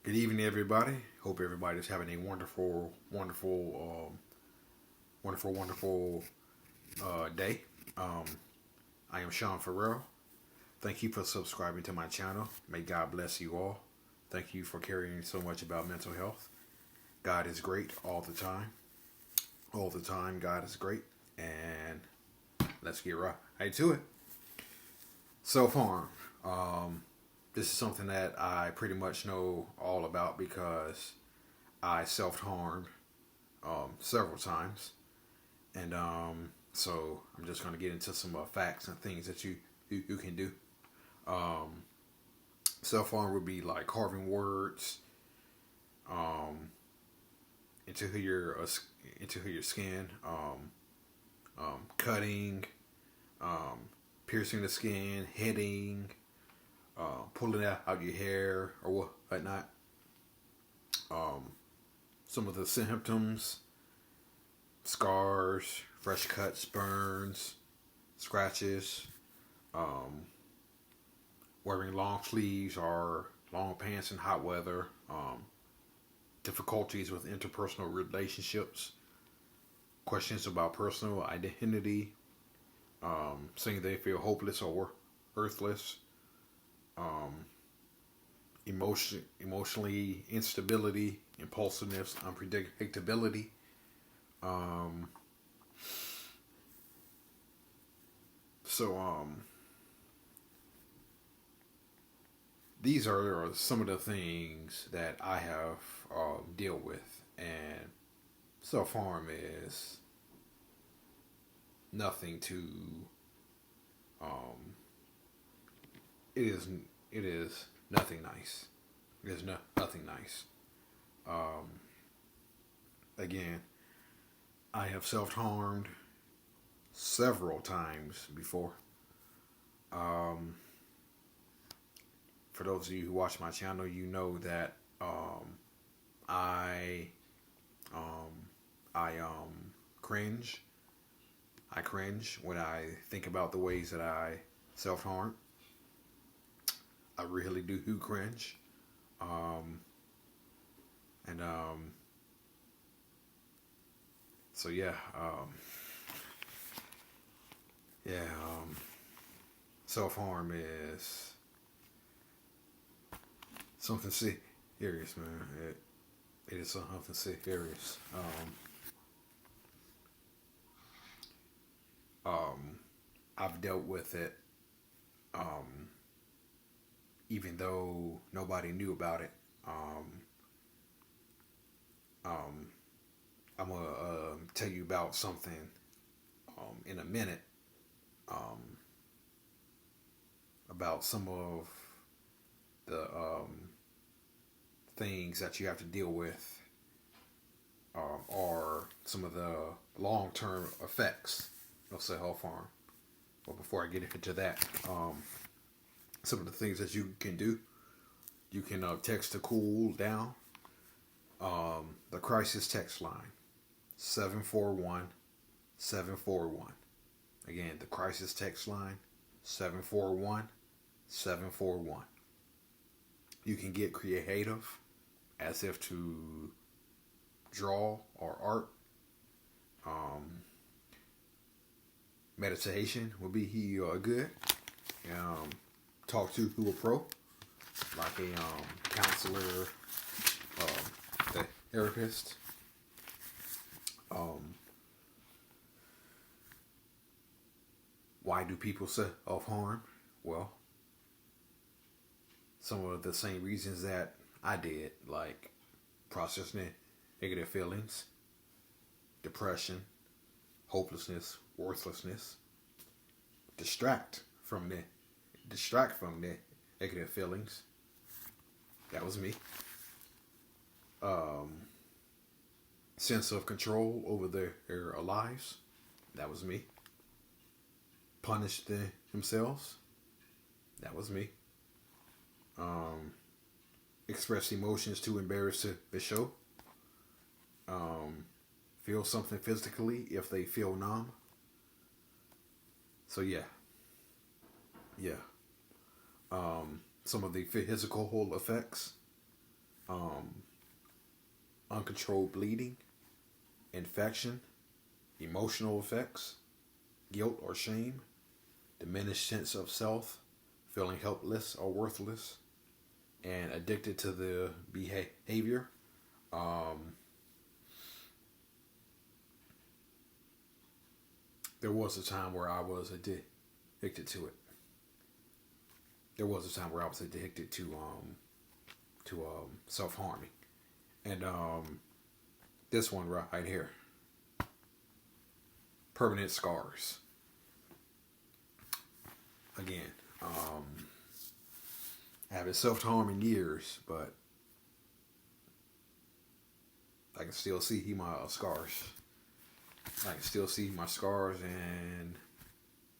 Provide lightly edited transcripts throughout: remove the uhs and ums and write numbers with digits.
Good evening, everybody. Hope everybody's having a wonderful day. Um, I am Sean Farrell. Thank you for subscribing to my channel. May God bless you all. Thank you for caring so much about mental health. God is great all the time. All the time, God is great. And let's get right to it. Self-harm. This is something that I pretty much know all about because I self-harmed several times. And so I'm just going to get into some facts and things that you can do. Um, Self-harm would be like carving words into your skin, cutting, um, piercing the skin, hitting, pulling out your hair or whatnot. Some of the symptoms: scars, fresh cuts, burns, scratches, wearing long sleeves or long pants in hot weather, difficulties with interpersonal relationships, questions about personal identity, saying they feel hopeless or worthless, emotionally instability, impulsiveness, unpredictability. Um, so these are some of the things that I have dealt with, and self harm is nothing to. Um, it is nothing nice. It is nothing nice. Um, Again, I have self harmed several times before. Um, for those of you who watch my channel, you know that I um, I cringe. I cringe when I think about the ways that I self harm. I really do cringe. Um, and so yeah, yeah. Self harm is something serious, man. It is something serious. I've dealt with it, um, even though nobody knew about it. Um, um, I'm gonna tell you about something in a minute, um, about some of the things that you have to deal with, or some of the long-term effects of self-harm. But before I get into that, some of the things that you can do: you can text to cool down. The crisis text line 741-741. Again, the crisis text line 741-741. You can get creative, as if to draw or art. Um, Meditation would be good. Um, Talk to who a pro, like a counselor, the therapist. Um, why do people self harm? Well, some of the same reasons that I did, like processing negative feelings, depression, hopelessness, worthlessness, distract from the negative feelings. That was me. Um, Sense of control over their lives. That was me. Punish themselves. That was me. Um, Express emotions too embarrassed to show. Feel something physically if they feel numb. So yeah. Some of the physical effects: um, uncontrolled bleeding, infection, emotional effects, guilt or shame, diminished sense of self, feeling helpless or worthless, and addicted to the behavior. Um, there was a time where I was addicted to it. There was a time where I was addicted to self harming, and this one right here, permanent scars. Again, I haven't self harmed in years, but I can still see my scars. I can still see my scars, and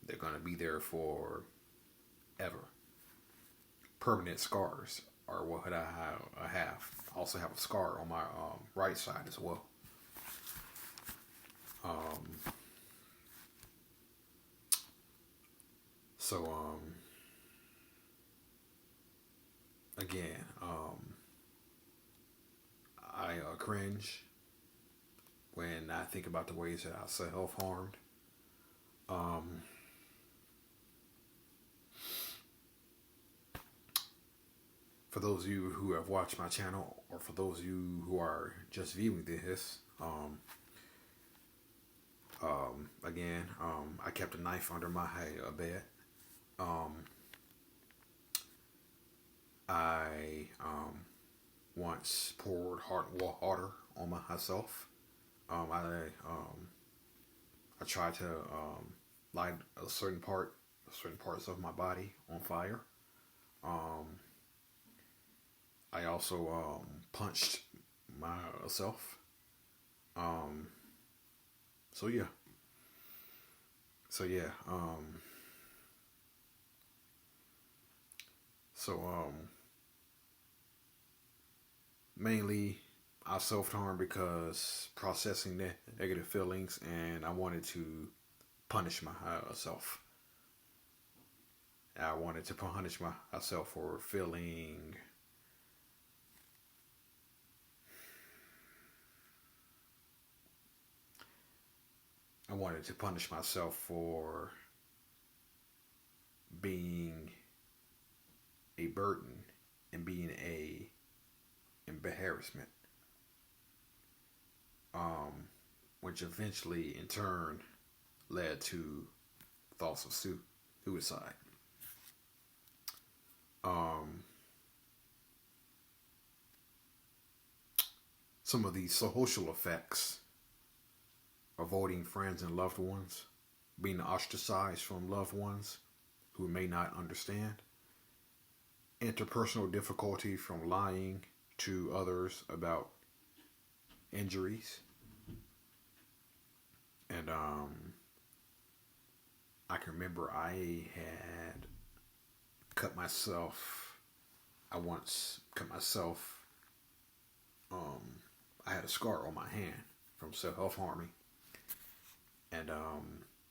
they're gonna be there for ever. Permanent scars are what I have. I also have a scar on my right side as well. Um, so again, I cringe when I think about the ways that I self harmed. Um, for those of you who have watched my channel, or for those of you who are just viewing this, again, I kept a knife under my bed. I once poured hot water on myself. I tried to light certain parts of my body on fire. I also punched myself. Um, so yeah. So yeah. So mainly I self harm because processing negative feelings, and I wanted to punish myself. I wanted to punish myself for feeling. I wanted to punish myself for being a burden and being a embarrassment, which eventually, in turn, led to thoughts of suicide. Um, some of the social effects: avoiding friends and loved ones, being ostracized from loved ones who may not understand, interpersonal difficulty from lying to others about injuries, and I can remember I had cut myself. I once cut myself. I had a scar on my hand from self harming, and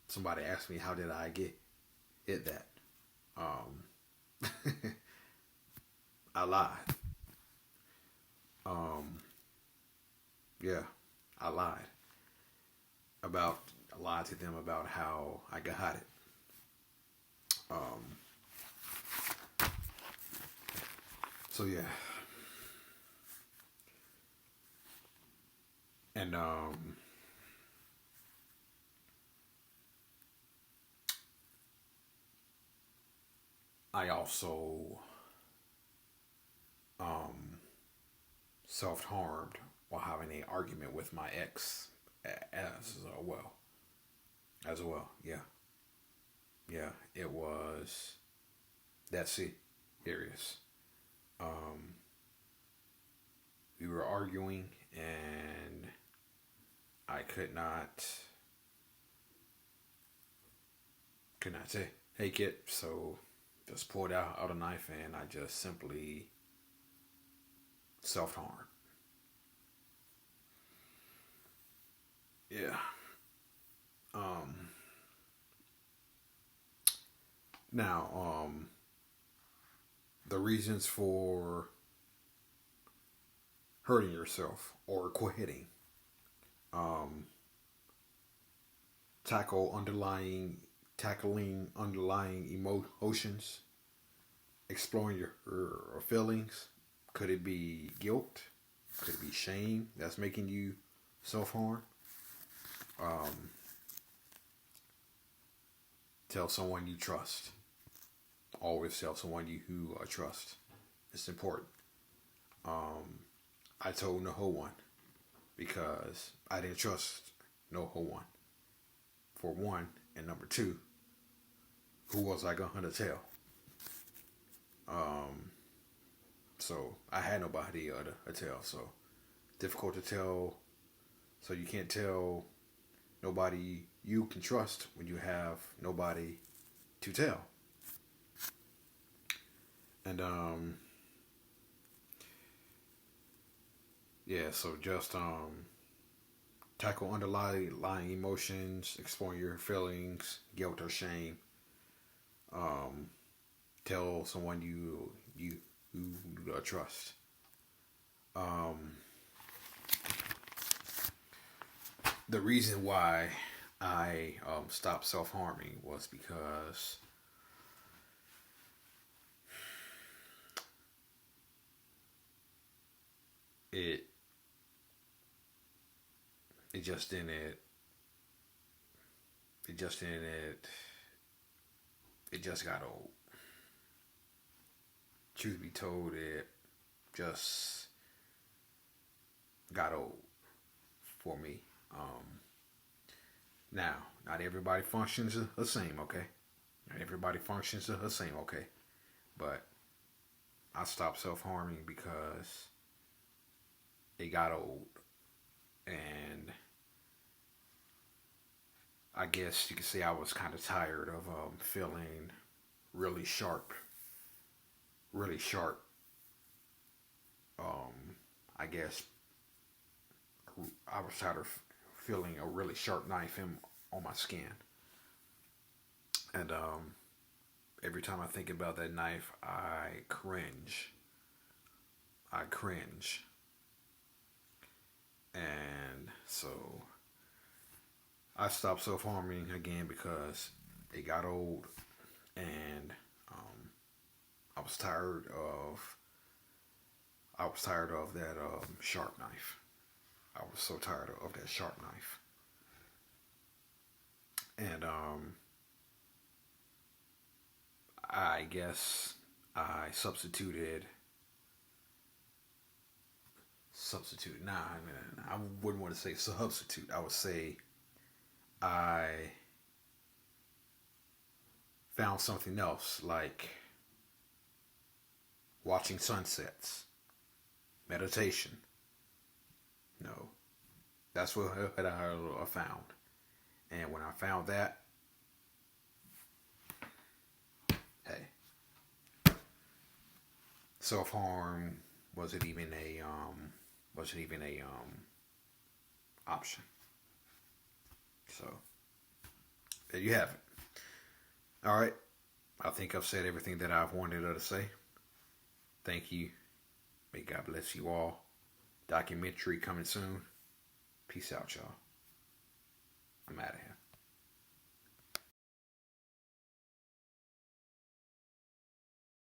somebody asked me how did I get that. Um, I lied. Um, yeah, I lied about. I lied to them about how I got it. Um, so yeah, and I also um, self harmed while having an argument with my ex as well. As well, yeah, yeah. It was that serious. Um, we were arguing, and I could not take it, so just pulled out a knife, and I just simply self harm. Yeah. Um. Now, the reasons for hurting yourself or quitting. Um, tackling underlying emotions, exploring your feelings. Could it be guilt? Could it be shame that's making you self harm? Um, tell someone you trust. Always tell someone who trust. It's important. I told no one because I didn't trust no one. For one, and number two, who was I gonna tell? So I had nobody to tell. So difficult to tell. So you can't tell nobody you can trust when you have nobody to tell. And yeah, so just tackle underlying emotions, exploring your feelings, guilt or shame. Tell someone you trust. The reason why I stopped self harming was because it it just didn't it just didn't it just got old. Truth be told, it just got old for me. Now, not everybody functions the same, okay? Not everybody functions the same, okay? But I stopped self harming because it got old. And I guess you could say I was kind of tired of feeling really sharp, really sharp. I guess I was tired of feeling a really sharp knife on my skin. And every time I think about that knife, I cringe. I cringe. And so I stopped self harming again because it got old, and I was tired of that sharp knife. I was so tired of that sharp knife, and I guess I substituted. Nah, I wouldn't want to say substitute. I would say I found something else, like watching sunsets, meditation. No, that's what I found. And when I found that, hey, self harm wasn't even a option. So there you have it. All right, I think I've said everything that I've wanted to say. Thank you. May God bless you all. Documentary coming soon. Peace out, y'all. I'm out of here.